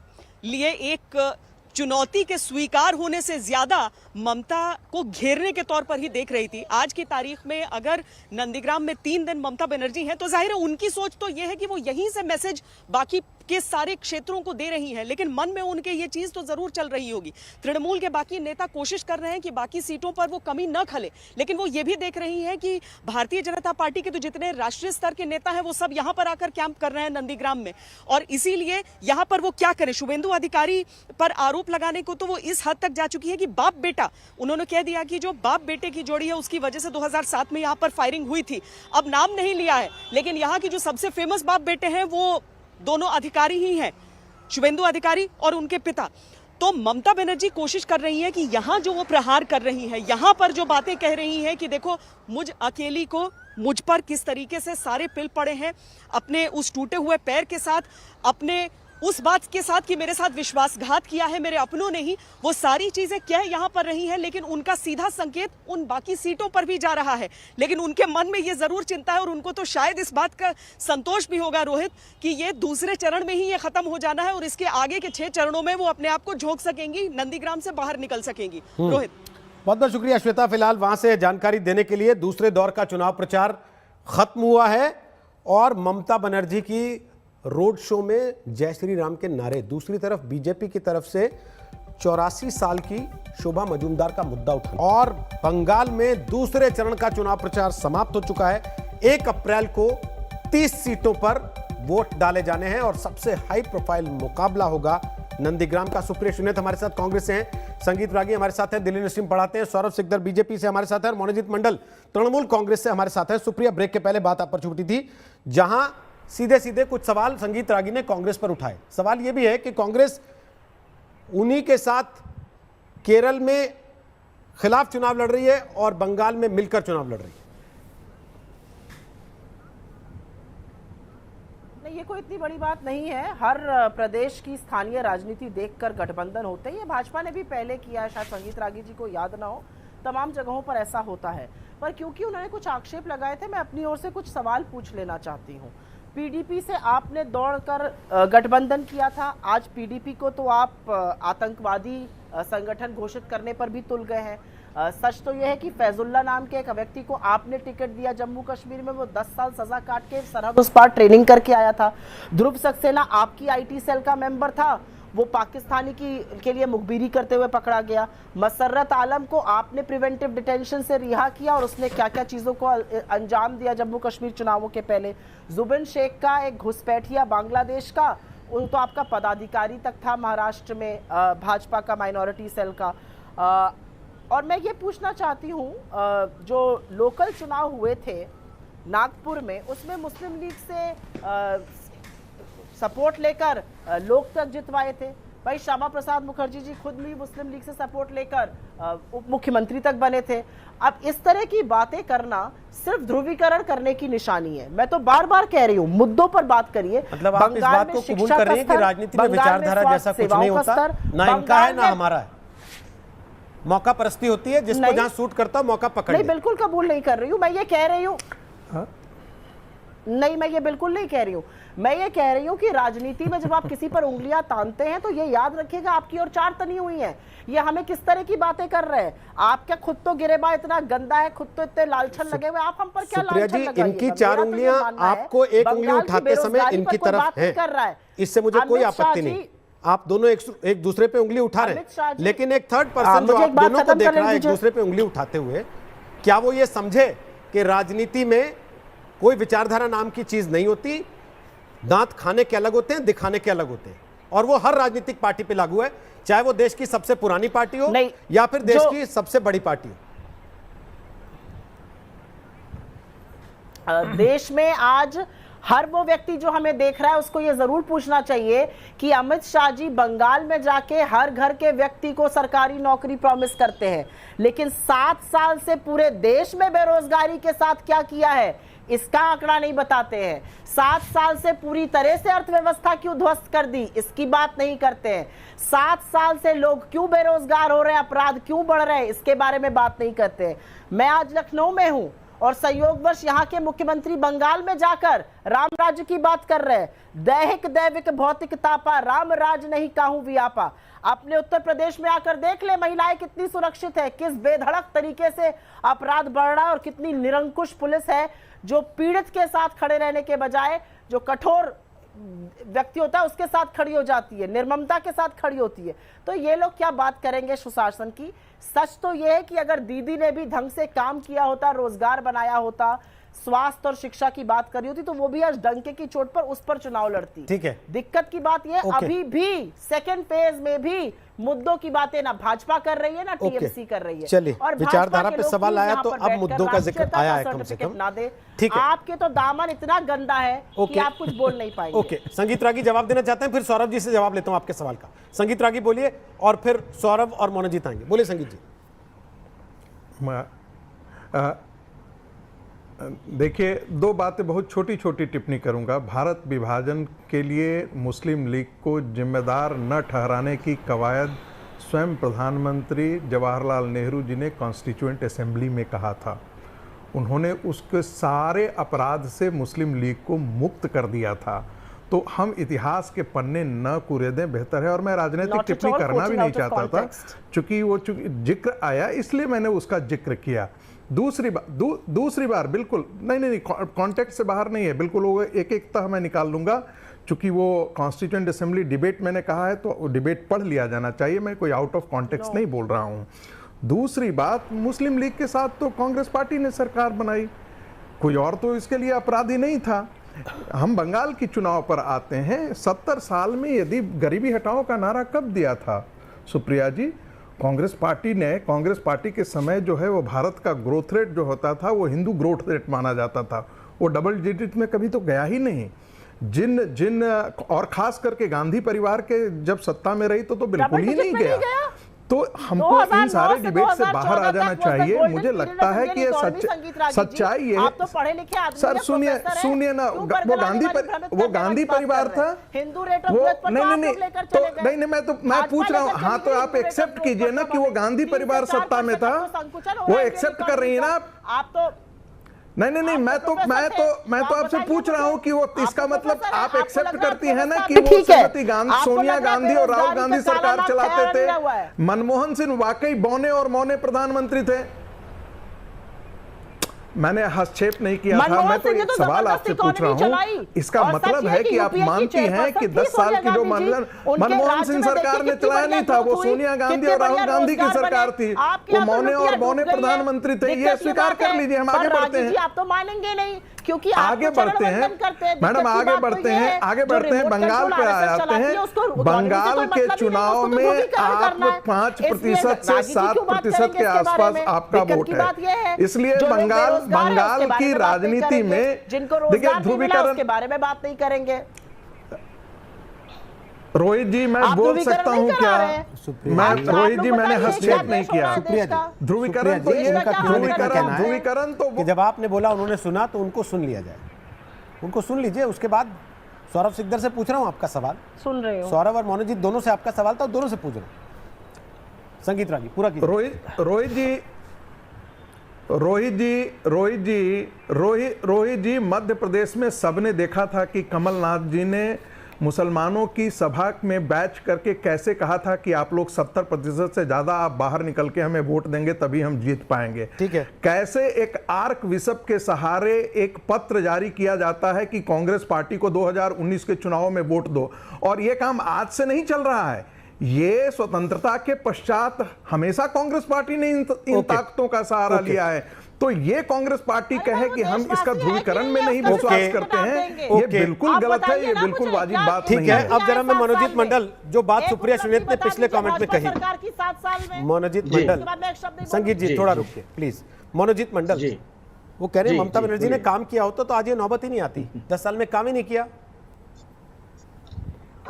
लिए एक चुनौती के स्वीकार होने से ज्यादा ममता को घेरने के तौर पर ही देख रही थी। आज की तारीख में अगर नंदीग्राम में 3 दिन ममता बनर्जी हैं, तो जाहिर है उनकी सोच तो यह है कि वो यहीं से मैसेज बाकी के सारे क्षेत्रों को दे रही हैं, लेकिन मन में उनके ये चीज तो जरूर चल रही होगी। तृणमूल के बाकी नेता कोशिश कर रहे हैं कि बाकी सीटों पर वो कमी न खले, लेकिन वो ये भी देख रही हैं कि भारतीय जनता पार्टी के तो जितने राष्ट्रीय स्तर के नेता हैं वो सब यहाँ पर आकर कैंप कर रहे हैं नंदीग्राम में, और इसीलिए यहाँ पर वो क्या करें। शुभेंदु अधिकारी पर आरोप लगाने को तो वो इस हद तक जा चुकी है कि बाप बेटा, उन्होंने कह दिया कि जो बाप बेटे की जोड़ी है उसकी वजह से 2007 में यहाँ पर फायरिंग हुई थी। अब नाम नहीं लिया है, लेकिन यहाँ की जो सबसे फेमस बाप बेटे हैं वो दोनों अधिकारी ही हैं, शुभेंदु अधिकारी और उनके पिता। तो ममता बनर्जी कोशिश कर रही है कि यहाँ जो वो प्रहार कर रही है, यहाँ पर जो बातें कह रही हैं कि देखो मुझ अकेली को, मुझ पर किस तरीके से सारे पिल पड़े हैं, अपने उस टूटे हुए पैर के साथ, अपने उस बात के साथ कि मेरे साथ विश्वासघात किया है मेरे अपनों ने ही, वो सारी चीजें कह यहाँ पर रही हैं, लेकिन उनका सीधा संकेत उन बाकी सीटों पर भी जा रहा है। लेकिन उनके मन में ये जरूर चिंता है, और उनको तो शायद इस बात का संतोष भी होगा रोहित कि ये दूसरे चरण में ही ये खत्म हो जाना है, और इसके आगे के 6 चरणों में वो अपने आप को झोंक सकेंगी, नंदीग्राम से बाहर निकल सकेंगी। रोहित, बहुत बहुत शुक्रिया श्वेता, फिलहाल वहां से जानकारी देने के लिए। दूसरे दौर का चुनाव प्रचार खत्म हुआ है और ममता बनर्जी की रोड शो में जय श्री राम के नारे, दूसरी तरफ बीजेपी की तरफ से 84 साल की शोभा मजूमदार का मुद्दा उठा, और बंगाल में दूसरे चरण का चुनाव प्रचार समाप्त हो चुका है। 1 अप्रैल को 30 सीटों पर वोट डाले जाने हैं और सबसे हाई प्रोफाइल मुकाबला होगा नंदीग्राम का। सुप्रिया सुनेत हमारे साथ कांग्रेस से हैं, संगीत रागी हमारे साथ हैं, दिल्ली स्ट्रीम पढ़ाते हैं, सौरभ सिकदर बीजेपी से हमारे साथ है, और मोनजीत मंडल तृणमूल कांग्रेस से हमारे साथ है। सुप्रिया, ब्रेक के पहले बात आप पर छूटी थी, जहां सीधे सीधे कुछ सवाल संगीत रागी ने कांग्रेस पर उठाए। सवाल यह भी है कि कांग्रेस उन्हीं के साथ केरल में खिलाफ चुनाव लड़ रही है और बंगाल में मिलकर चुनाव लड़ रही है। नहीं, ये कोई इतनी बड़ी बात नहीं है। हर प्रदेश की स्थानीय राजनीति देखकर गठबंधन होते हैं। ये भाजपा ने भी पहले किया है, शायद संगीत रागी जी को याद ना हो, तमाम जगहों पर ऐसा होता है। पर क्योंकि उन्होंने कुछ आक्षेप लगाए थे, मैं अपनी ओर से कुछ सवाल पूछ लेना चाहती हूँ। पीडीपी से आपने दौड़कर गठबंधन किया था, आज पीडीपी को तो आप आतंकवादी संगठन घोषित करने पर भी तुल गए हैं। सच तो यह है कि फैजुल्ला नाम के एक व्यक्ति को आपने टिकट दिया जम्मू कश्मीर में, वो 10 साल सजा काट के सरहद उस पार ट्रेनिंग करके आया था। ध्रुव सक्सेना आपकी आईटी सेल का मेंबर था, वो पाकिस्तानी के लिए मुखबिरी करते हुए पकड़ा गया। मसर्रत आलम को आपने प्रिवेंटिव डिटेंशन से रिहा किया और उसने क्या क्या चीज़ों को अंजाम दिया जम्मू कश्मीर चुनावों के पहले। जुबिन शेख का एक घुसपैठिया बांग्लादेश का, वो तो आपका पदाधिकारी तक था महाराष्ट्र में भाजपा का माइनॉरिटी सेल का। और मैं ये पूछना चाहती हूँ, जो लोकल चुनाव हुए थे नागपुर में, उसमें मुस्लिम लीग से सपोर्ट लेकर लोग तक जितवाए थे। भाई श्यामा प्रसाद मुखर्जी जी खुद भी मुस्लिम लीग से सपोर्ट लेकर उप मुख्यमंत्री तक बने थे। अब इस तरह की बातें करना सिर्फ ध्रुवीकरण करने की निशानी है। मैं तो बार बार कह रही हूँ, मुद्दों पर बात करिए। मतलब आप इस बात को कबूल कर रही हैं कि राजनीति में विचारधारा जैसा कुछ नहीं होता, ना इनका है ना हमारा है, मौका परस्ती होती है, जिसको जहां सूट करता है मौका पकड़। नहीं, बिल्कुल कबूल नहीं कर रही हूँ। मैं ये कह रही हूँ नहीं, मैं ये बिल्कुल नहीं कह रही हूँ। मैं ये कह रही हूँ कि राजनीति में जब आप किसी पर उंगलियां तानते हैं तो ये याद रखिएगा आपकी और 4 तनी हुई हैं। ये हमें किस तरह की बातें कर रहे हैं? आप क्या खुद तो गिरेबा इतना गंदा है, खुद तो इतने लालछन लगे हुए, आप हम पर क्या लालछन लगाइएगा? इनकी 4 उंगलियां आपको एक उंगली उठाते समय इनकी तरफ है, इससे मुझे कोई आपत्ति नहीं। आप दोनों एक दूसरे पे उंगली उठा रहे हैं, लेकिन एक थर्ड पर्सन जो आप दोनों को देख रहा है एक दूसरे पे उंगली उठाते हुए, क्या वो ये समझे कि राजनीति में कोई विचारधारा नाम की चीज नहीं होती? दांत खाने के अलग होते हैं, दिखाने के अलग होते हैं, और वो हर राजनीतिक पार्टी पे लागू है, चाहे वो देश की सबसे पुरानी पार्टी हो या फिर देश की सबसे बड़ी पार्टी हो। देश में आज हर वो व्यक्ति जो हमें देख रहा है उसको ये जरूर पूछना चाहिए कि अमित शाह जी बंगाल में जाके हर घर के व्यक्ति को सरकारी नौकरी प्रॉमिस करते हैं, लेकिन 7 साल से पूरे देश में बेरोजगारी के साथ क्या किया है इसका आंकड़ा नहीं बताते हैं। 7 साल से पूरी तरह से अर्थव्यवस्था क्यों ध्वस्त कर दी, इसकी बात नहीं करते हैं। 7 साल से लोग क्यों बेरोजगार हो रहे हैं, अपराध क्यों बढ़ रहे हैं, इसके बारे में बात नहीं करते हैं। मैं आज लखनऊ में हूं और संयोगवश यहाँ के मुख्यमंत्री बंगाल में जाकर राम राज्य की बात कर रहे हैं। दैहिक दैविक भौतिक तापा, राम राज नहीं काहू व्यापा। अपने उत्तर प्रदेश में आकर देख ले महिलाएं कितनी सुरक्षित है, किस बेधड़क तरीके से अपराध बढ़ रहा है और कितनी निरंकुश पुलिस है जो पीड़ित के साथ खड़े रहने के बजाय जो कठोर व्यक्ति होता है उसके साथ खड़ी हो जाती है, निर्ममता के साथ खड़ी होती है। तो ये लोग क्या बात करेंगे सुशासन की? सच तो ये है कि अगर दीदी ने भी ढंग से काम किया होता, रोजगार बनाया होता, स्वास्थ्य और शिक्षा की बात करी होती, तो वो भी आज डंके की चोट पर उस पर चुनाव लड़ती। ठीक है, दिक्कत की बात ये अभी भी सेकंड फेज में भी मुद्दों की बातें ना भाजपा कर रही है ना टीएमसी कर रही है। चलिए, विचारधारा पे सवाल आया तो अब मुद्दों का जिक्र आया है, कम से कम ना दे। ठीक है, आपके तो दामन इतना गंदा है कि आप कुछ बोल नहीं पाएंगे। ओके, संगीत रागी जवाब देना चाहते हैं, फिर सौरभ जी से जवाब लेता हूं आपके सवाल का। संगीत रागी बोलिए और फिर सौरभ और मोनजीत आएंगे। बोलिए संगीत जी। देखिए, 2 बातें बहुत छोटी छोटी टिप्पणी करूंगा। भारत विभाजन के लिए मुस्लिम लीग को जिम्मेदार न ठहराने की कवायद स्वयं प्रधानमंत्री जवाहरलाल नेहरू जी ने कॉन्स्टिट्यूएंट असेंबली में कहा था। उन्होंने उसके सारे अपराध से मुस्लिम लीग को मुक्त कर दिया था। तो हम इतिहास के पन्ने न कुरेदें, बेहतर है। और मैं राजनीतिक टिप्पणी करना भी नहीं चाहता था, चूंकि जिक्र आया इसलिए मैंने उसका जिक्र किया। दूसरी बार बिल्कुल नहीं, कॉन्टेक्स्ट से बाहर नहीं है, बिल्कुल वो एक तह मैं निकाल लूंगा। चूंकि वो कॉन्स्टिट्यूएंट असेंबली डिबेट मैंने कहा है तो डिबेट पढ़ लिया जाना चाहिए, मैं कोई आउट ऑफ कॉन्टेक्स्ट नहीं बोल रहा हूँ। दूसरी बात, मुस्लिम लीग के साथ तो कांग्रेस पार्टी ने सरकार बनाई, कोई और तो इसके लिए अपराधी नहीं था। हम बंगाल की चुनाव पर आते हैं। 70 साल में यदि गरीबी हटाओ का नारा कब दिया था सुप्रिया जी? कांग्रेस पार्टी के समय जो है वो भारत का ग्रोथ रेट जो होता था वो हिंदू ग्रोथ रेट माना जाता था, वो डबल डिजिट में कभी तो गया ही नहीं। जिन जिन और खास करके गांधी परिवार के जब सत्ता में रही तो बिल्कुल ही नहीं गया। तो हमको इन सारे डिबेट से बाहर आ जाना चाहिए। मुझे लगता है कि ये सच्चाई है। आप तो पढ़े लिखे आदमी सर सुनिए ना, वो गांधी परिवार था। हिंदू रेट वो नहीं मैं पूछ रहा हूँ। हाँ तो आप एक्सेप्ट कीजिए ना कि वो गांधी परिवार सत्ता में था, वो एक्सेप्ट कर रही है ना आप तो। नहीं मैं तो आपसे पूछ रहा हूँ कि वो इसका मतलब आप एक्सेप्ट करती है ना कि वो श्रीमती सोनिया गांधी और राहुल गांधी सरकार चलाते थे। मनमोहन सिंह वाकई बौने और मौने प्रधानमंत्री थे। मैंने हस्तक्षेप नहीं किया था, मैं तो एक सवाल आपसे पूछ रहा हूँ। इसका मतलब है कि आप मानती हैं कि 10 साल की जो मनमोहन सिंह सरकार ने चलाया नहीं था, वो सोनिया गांधी और राहुल गांधी की सरकार थी, वो मौने और बौने प्रधानमंत्री थे। ये स्वीकार कर लीजिए। हम आगे बढ़ते हैं। आप तो मानेंगे नहीं क्योंकि आगे बढ़ते हैं मैडम, आगे बढ़ते हैं। बंगाल पे आ जाते हैं। बंगाल के चुनाव में आप 5% से 7% के आसपास आपका वोट है। इसलिए बंगाल की राजनीति में देखिए ध्रुवीकरण के बारे में बात नहीं करेंगे। रोहित जी मैं बोल सकता हूं क्या? मैं रोहित जी मैंने हस्तक्षेप नहीं किया। ध्रुवीकरण तो ये ध्रुवीकरण तो कि जब आपने बोला उन्होंने सुना तो उनको सुन लिया जाए, उनको सुन लीजिए। उसके बाद सौरभ सिकदर से पूछ रहा हूं आपका सवाल। सुन रहे हो सौरभ और मोनोजीत दोनों से आपका सवाल था, दोनों से पूछ रहा हूं। संगीत रागी पूरा कीजिए। रोहित जी मध्य प्रदेश में सबने देखा था कि कमलनाथ जी ने मुसलमानों की सभा में बैच करके कैसे कहा था कि आप लोग 70% से ज्यादा आप बाहर निकल के हमें वोट देंगे तभी हम जीत पाएंगे। ठीक है। कैसे एक आर्क बिशप के सहारे एक पत्र जारी किया जाता है कि कांग्रेस पार्टी को 2019 के चुनाव में वोट दो, और यह काम आज से नहीं चल रहा है। ये स्वतंत्रता के पश्चात हमेशा कांग्रेस पार्टी ने इन ताकतों का सहारा लिया है। तो ये कांग्रेस पार्टी कहे कि हम इसका ध्रुवीकरण में नहीं विश्वास करते हैं, ये बिल्कुल गलत है, ये बिल्कुल वाजिब बात नहीं है। अब जरा मैं मनोजीत मंडल, जो बात सुप्रिया सुनीत ने पिछले कमेंट में कही, मनोजीत मंडल, संगीत जी थोड़ा रुकिए प्लीज। मनोजीत मंडल वो कह रहे हैं ममता बनर्जी ने काम किया होता तो आज ये नौबत ही नहीं आती। 10 साल में काम ही नहीं किया।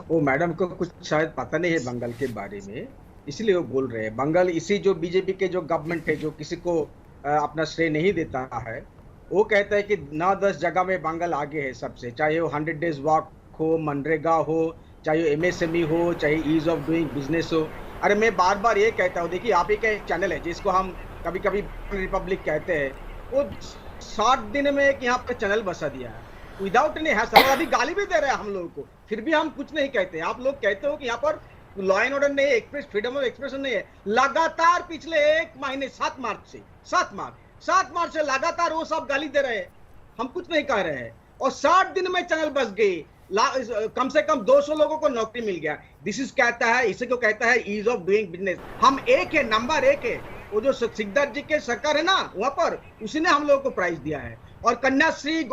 वो मैडम को कुछ शायद पता नहीं है बंगाल के बारे में, इसलिए वो बोल रहे हैं। बंगाल इसी जो बीजेपी के जो गवर्नमेंट है जो किसी को अपना श्रेय नहीं देता है, वो कहता है कि 9-10 जगह में बंगाल आगे है सबसे, चाहे वो 100 डेज वॉक हो, मनरेगा हो, चाहे वो MSME हो, चाहे ईज ऑफ डूइंग बिजनेस हो। अरे मैं बार बार ये कहता हूँ, देखिए आप ही का एक चैनल है जिसको हम कभी कभी रिपब्लिक कहते हैं, वो 60 दिन में एक यहाँ पे चैनल बसा दिया है विदाउट एनी हैसल। अभी गाली भी दे रहे हैं हम लोगों को, फिर भी हम कुछ नहीं कहते। आप लोग कहते हो कि यहाँ पर लॉ एंड ऑर्डर नहीं है, एक्सप्रेस फ्रीडम ऑफ एक्सप्रेशन नहीं है। लगातार पिछले 1 महीने 7 मार्च से लगातार वो सब गाली दे रहे हैं, हम कुछ नहीं कह रहे हैं। और 60 दिन में चैनल बस गई, कम से कम 200 लोगों को नौकरी मिल गया। दिस इज कहता है, इसे को कहता है ईज ऑफ डूइंग बिजनेस। हम एक है, नंबर 1 है। वो जो सिकदर जी के सरकार है ना, वहां पर उसी ने हम लोगों को प्राइज दिया है। और कन्याश्री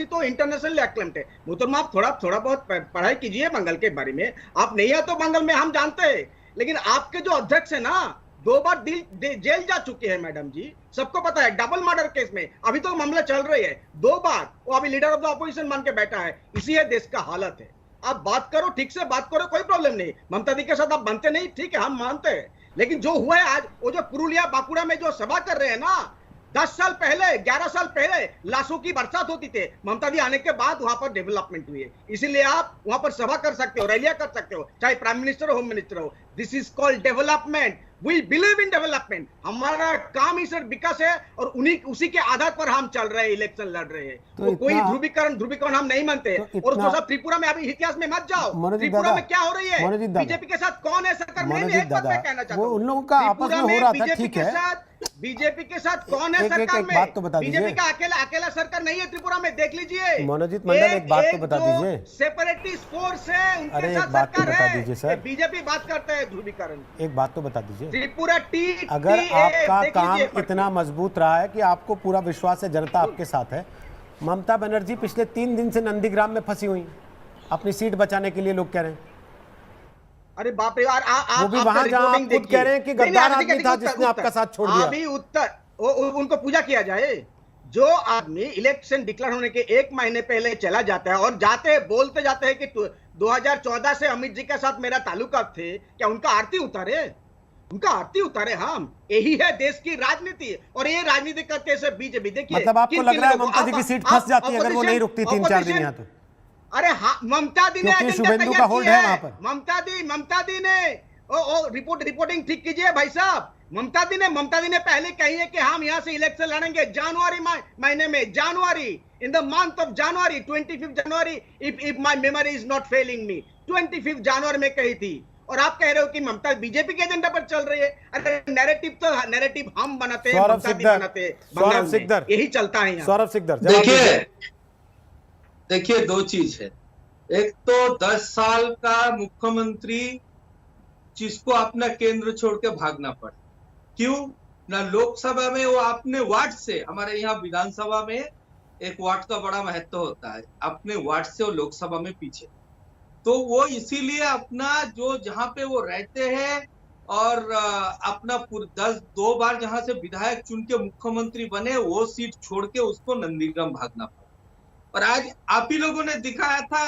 तो इंटरनेशनल एक्लेम्ड है। मोहतरमा आप थोड़ा बहुत पढ़ाई कीजिए बंगाल के बारे में। आप नहीं है तो बंगाल में हम जानते हैं, लेकिन आपके जो अध्यक्ष है ना 2 बार जेल जा चुके हैं मैडम जी, सबको पता है। डबल मर्डर केस में अभी तो मामला चल रही है, 2 बार वो अभी लीडर ऑफ द अपोजिशन मान के बैठा है। इसी है देश का हालत है। आप बात करो, ठीक से बात करो, कोई प्रॉब्लम नहीं। ममता दी के साथ आप बनते नहीं, ठीक है, हम मानते हैं। लेकिन जो हुआ है आज, वो जो पुरुलिया बांकुड़ा में जो सभा कर रहे हैं ना, 10 साल पहले, 11 साल पहले लाशों की बरसात होती थे। ममता दी आने के बाद वहां पर डेवलपमेंट हुई है, इसीलिए आप वहां पर सभा कर सकते हो, रैलियां कर सकते हो, चाहे प्राइम मिनिस्टर हो, होम मिनिस्टर हो। This is called development. We believe in development. हमारा काम ही सिर्फ विकास है, और उसी के आधार पर हम चल रहे हैं, इलेक्शन लड़ रहे हैं। तो कोई ध्रुवीकरण हम नहीं मानते। और तो सब त्रिपुरा में अभी इतिहास में मत जाओ, त्रिपुरा में क्या हो रही है, बीजेपी के साथ कौन है सरकार में, एक बात मैं कहना चाहता हूं, उन लोगों का आपस में हो रहा था, ठीक है। बीजेपी के साथ कौन है सरकार में? बात तो बता दीजिए। बीजेपी का अकेला सरकार नहीं है त्रिपुरा में, देख लीजिए। मनोजीत मंडल एक बात तो बता दीजिए। सेपरेटिस्ट फोर्स है, उनके साथ बात तो सरकार बता दीजिए सर। बीजेपी बात करते हैं ध्रुवीकरण। एक बात तो बता दीजिए, त्रिपुरा अगर आपका काम इतना मजबूत रहा है कि आपको पूरा विश्वास है, जनता आपके साथ है। ममता बनर्जी पिछले 3 दिन से नंदीग्राम में फंसी हुई अपनी सीट बचाने के लिए, लोग कह रहे हैं। अरे बाप रे यार, वो भी वहां जहां आप खुद कह रहे हैं कि गद्दार आदमी था जिसने आपका साथ छोड़ दिया। अभी उत्तर उनको पूजा किया जाए। जो आदमी इलेक्शन डिक्लेयर होने के 1 महीने पहले चला जाता है और बोलते जाते हैं कि 2014 से अमित जी के साथ मेरा ताल्लुका थे, क्या उनका आरती उतारे? उनका आरती उतारे हम? यही है देश की राजनीति। और ये राजनीति करते से बीजेपी, देखिए मतलब आपको लग रहा है ममता जी की सीट फंस जाती है अगर वो नहीं रुकती 3-4 दिन यहाँ? तो अरे हाँ, ममता दी ने शुभेंदु का होल्ड है वहां पर। ममता दी ने रिपोर्टिंग ठीक कीजिए भाई साहब। ममता दी ने पहले कही है कि हम यहाँ से इलेक्शन लड़ेंगे जनवरी महीने में, जनवरी, in the month of January, 25 जनवरी, if my memory is not failing me, 25 जनवरी में कही थी। और आप कह रहे हो कि ममता बीजेपी के एजेंडा पर चल रही है। अरे नैरेटिव हम बनाते हैं, ममता दी बनाते हैं। सौरभ सिकदर, यही चलता है यहाँ। सौरभ सिकदर, देखिए 2 चीज है। एक तो 10 साल का मुख्यमंत्री जिसको अपना केंद्र छोड़ के भागना पड़ा, क्यों ना? लोकसभा में वो अपने वार्ड से, हमारे यहाँ विधानसभा में एक वार्ड का बड़ा महत्व होता है, अपने वार्ड से वो लोकसभा में पीछे, तो वो इसीलिए अपना जो जहां पे वो रहते हैं और अपना 2 बार जहां से विधायक चुन के मुख्यमंत्री बने, वो सीट छोड़ के उसको नंदीग्राम भागना पड़ा। और आज आप ही लोगों ने दिखाया था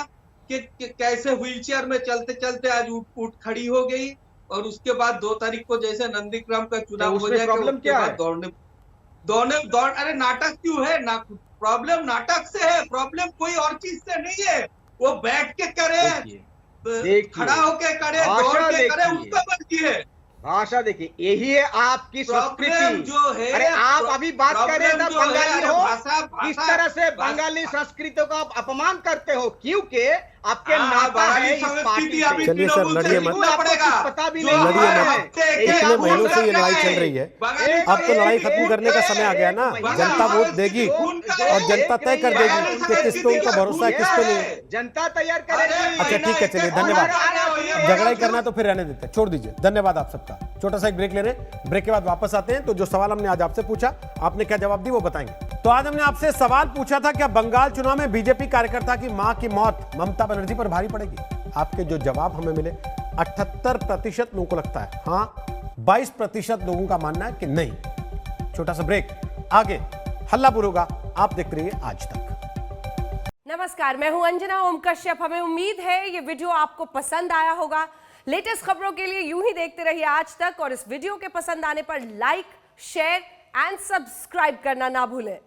कि कैसे व्हीलचेयर में चलते चलते आज उठ खड़ी हो गई। और उसके बाद 2 तारीख को जैसे नंदीग्राम का चुनाव हो जाएगा, प्रॉब्लम क्या है? दौड़ अरे नाटक क्यों है ना? प्रॉब्लम नाटक से है, प्रॉब्लम कोई और चीज से नहीं है। वो बैठ के करे, खड़ा होके करे, दौड़ के करे, उसका मर्जी है। भाषा देखिए, यही है आपकी संस्कृति जो है। अरे आप अभी बात कर रहे थे बंगाली हो, किस तरह से बंगाली संस्कृति का आप अपमान करते हो, क्योंकि आपके नाता है इस पार्टी से। चलिए सर, लड़िए मत, पता भी नहीं लड़िए है। मत। इतने महीनों से ये लड़ाई चल रही है, अब तो लड़ाई खत्म करने का समय आ गया ना। जनता वोट देगी और जनता तय कर देगी कि किस पे उनका भरोसा है, किस पे नहीं। जनता तैयार करेगी। अच्छा ठीक है, चलिए धन्यवाद। झगड़ा ही करना तो फिर रहने देते हैं, छोड़ दीजिए। धन्यवाद आप सबका। छोटा सा एक ब्रेक ले रहे हैं, ब्रेक के बाद वापस आते हैं। तो जो सवाल हमने आज आपसे पूछा, आपने क्या जवाब दी वो बताएंगे। तो आज हमने आपसे सवाल पूछा था, क्या बंगाल चुनाव में बीजेपी कार्यकर्ता की मां की मौत ममता बनर्जी पर भारी पड़ेगी? आपके जो जवाब हमें मिले, 78% लोगों को लगता है हाँ, 22% लोगों का मानना है कि नहीं। छोटा सा ब्रेक, आगे हल्लापुर होगा। आप देखते रहिए आज तक। नमस्कार, मैं हूं अंजना ओम कश्यप। हमें उम्मीद है ये वीडियो आपको पसंद आया होगा। लेटेस्ट खबरों के लिए यूं ही देखते रहिए आज तक, और इस वीडियो के पसंद आने पर लाइक, शेयर एंड सब्सक्राइब करना ना भूलें।